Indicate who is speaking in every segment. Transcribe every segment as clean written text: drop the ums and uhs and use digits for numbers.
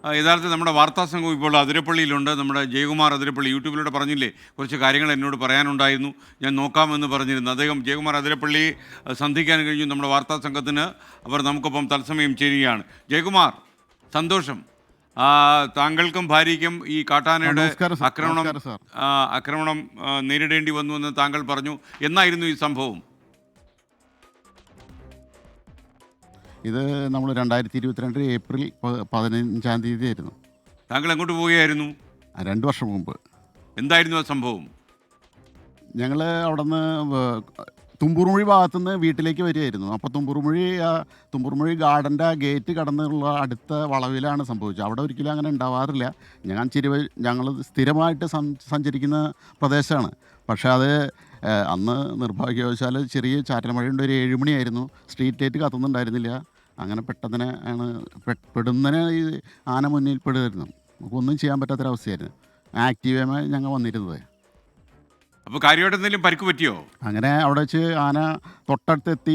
Speaker 1: യഥാർത്ഥത്തിൽ നമ്മുടെ വാർത്താ സംഘം ഇപ്പോൾ അതിരപ്പള്ളിയിലുണ്ട്. നമ്മുടെ ജയകുമാർ അതിരപ്പള്ളി യൂട്യൂബിലൂടെ പറഞ്ഞില്ലേ, കുറച്ച് കാര്യങ്ങൾ എന്നോട് പറയാനുണ്ടായിരുന്നു, ഞാൻ നോക്കാമെന്ന് പറഞ്ഞിരുന്നു. അദ്ദേഹം ജയകുമാർ അതിരപ്പള്ളി സന്ധിക്കാൻ കഴിഞ്ഞു നമ്മുടെ വാർത്താ സംഘത്തിന്. അവർ നമുക്കൊപ്പം തത്സമയം ചേരുകയാണ്. ജയകുമാർ, സന്തോഷം. താങ്കൾക്കും ഭാര്യയ്ക്കും ഈ കാട്ടാനയുടെ ആക്രമണം ആക്രമണം നേരിടേണ്ടി വന്നുവെന്ന് താങ്കൾ പറഞ്ഞു. എന്നായിരുന്നു ഈ സംഭവം?
Speaker 2: ഇത് നമ്മൾ 2022 ഏപ്രിൽ 15-ാം തീയതി ആയിരുന്നു.
Speaker 1: താങ്കൾ എങ്ങോട്ട് പോവുകയായിരുന്നു?
Speaker 2: 2 വർഷം മുമ്പ്.
Speaker 1: എന്തായിരുന്നു ആ സംഭവം?
Speaker 2: ഞങ്ങൾ അവിടെ നിന്ന് തുമ്പൂർമൊഴി ഭാഗത്തുനിന്ന് വീട്ടിലേക്ക് വരികയായിരുന്നു. അപ്പോൾ തുമ്പൂർമൊഴി ഗാർഡൻ്റെ ഗേറ്റ് കടന്നുള്ള അടുത്ത വളവിലാണ് സംഭവിച്ചത്. അവിടെ ഒരിക്കലും അങ്ങനെ ഉണ്ടാവാറില്ല. ഞങ്ങൾ സ്ഥിരമായിട്ട് സഞ്ചരിക്കുന്ന പ്രദേശമാണ്. പക്ഷേ അത് അന്ന് നിർഭാഗ്യവശാൽ ചെറിയ ചാറ്റൽ മഴയുണ്ട്. ഒരു 7 മണിയായിരുന്നു. Street light കത്തുന്നുണ്ടായിരുന്നില്ല. അങ്ങനെ പെട്ടെന്ന് പെടുന്നതിന് ഈ ആന മുന്നിൽ പെടുമായിരുന്നു. നമുക്കൊന്നും ചെയ്യാൻ പറ്റാത്തൊരവസ്ഥയായിരുന്നു. ആക്റ്റീവമായി ഞങ്ങൾ വന്നിരുന്നത്.
Speaker 1: അപ്പോൾ കാര്യമായിട്ട് എന്തെങ്കിലും പരിക്ക് പറ്റിയോ?
Speaker 2: അങ്ങനെ അവിടെ വെച്ച് ആന തൊട്ടടുത്തെത്തി.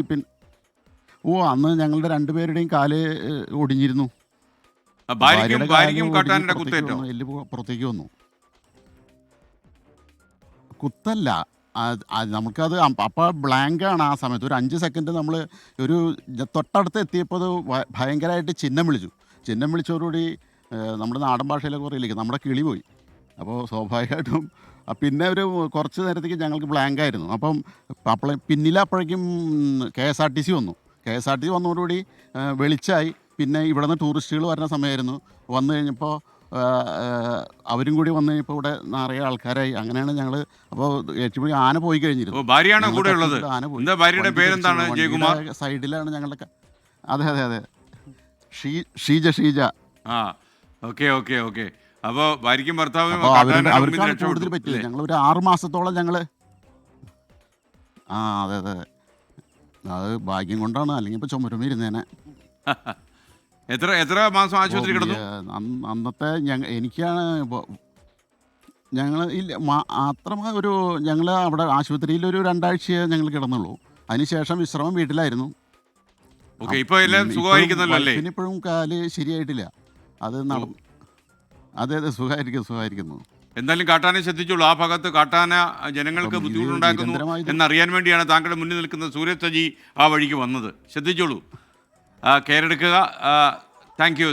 Speaker 2: അന്ന് ഞങ്ങളുടെ 2 പേരുടെയും കാല് ഒടിഞ്ഞിരുന്നു. എല്ല് പുറത്തേക്ക് വന്നു. കുത്തല്ല, നമുക്കത് അപ്പോൾ ബ്ലാങ്കാണ് ആ സമയത്ത്. ഒരു 5 സെക്കൻഡ് നമ്മൾ തൊട്ടടുത്ത് എത്തിയപ്പോൾ അത് ഭയങ്കരമായിട്ട് ചിഹ്നം വിളിച്ചതോടുകൂടി നമ്മുടെ നാടൻ ഭാഷയിലൊക്കെ പറയില്ലേ, നമ്മുടെ കിളി പോയി. അപ്പോൾ സ്വാഭാവികമായിട്ടും പിന്നെ ഒരു കുറച്ച് നേരത്തേക്ക് ഞങ്ങൾക്ക് ബ്ലാങ്കായിരുന്നു. അപ്പം പിന്നിലപ്പോഴേക്കും KSRTC വന്നു. KSRTC വന്നതോടുകൂടി വെളിച്ചമായി. പിന്നെ ഇവിടെ നിന്ന് ടൂറിസ്റ്റുകൾ വരുന്ന സമയമായിരുന്നു. വന്നു കഴിഞ്ഞപ്പോൾ അവരും കൂടി വന്നു കഴിഞ്ഞപ്പോൾ ഇവിടെ നിറയെ ആൾക്കാരായി. അങ്ങനെയാണ് ഞങ്ങൾ. അപ്പോൾ ഏറ്റവും ആന പോയി കഴിഞ്ഞിരുന്നു.
Speaker 1: ഭാര്യയാണോ കൂടെ ഉള്ളത്? ഭാര്യയുടെ പേരെന്താണ്? ജയകുമാർ
Speaker 2: സൈഡിലാണ് ഞങ്ങളുടെ. അതെ ഷീജ.
Speaker 1: ഓക്കെ. അപ്പോൾ ഭാര്യയ്ക്കും ഭർത്താവും
Speaker 2: അവർക്കാണ് കൂടുതൽ പറ്റില്ല. ഞങ്ങൾ ഒരു 6 മാസത്തോളം ഞങ്ങൾ അതെ അത് ഭാഗ്യം കൊണ്ടാണ്. അല്ലെങ്കിൽ ഇപ്പോൾ ചുമരുമിരുന്നേനെ.
Speaker 1: എത്ര മാസം ആശുപത്രി കിടന്നു?
Speaker 2: അന്നത്തെ എനിക്കാണ് ഞങ്ങൾ ഞങ്ങൾ അവിടെ ആശുപത്രിയിൽ ഒരു 2 ആഴ്ചയെ ഞങ്ങൾ കിടന്നുള്ളൂ. അതിനുശേഷം വിശ്രമം വീട്ടിലായിരുന്നു. ഇപ്പോഴും കാല് ശരിയായിട്ടില്ല. അത് അതെ സുഖമായിരിക്കുന്നു.
Speaker 1: എന്തായാലും കാട്ടാനെ ശ്രദ്ധിച്ചോളൂ. ആ ഭാഗത്ത് കാട്ടാന ജനങ്ങൾക്ക് ബുദ്ധിമുട്ടുണ്ടാക്കുന്നു എന്നറിയാൻ വേണ്ടിയാണ് താങ്കളുടെ മുന്നിൽ നിൽക്കുന്ന സൂരജ് സജി ആ വഴിക്ക് വന്നത്. ശ്രദ്ധിച്ചോളൂ, കെയർ എടുക്കുക. Thank you.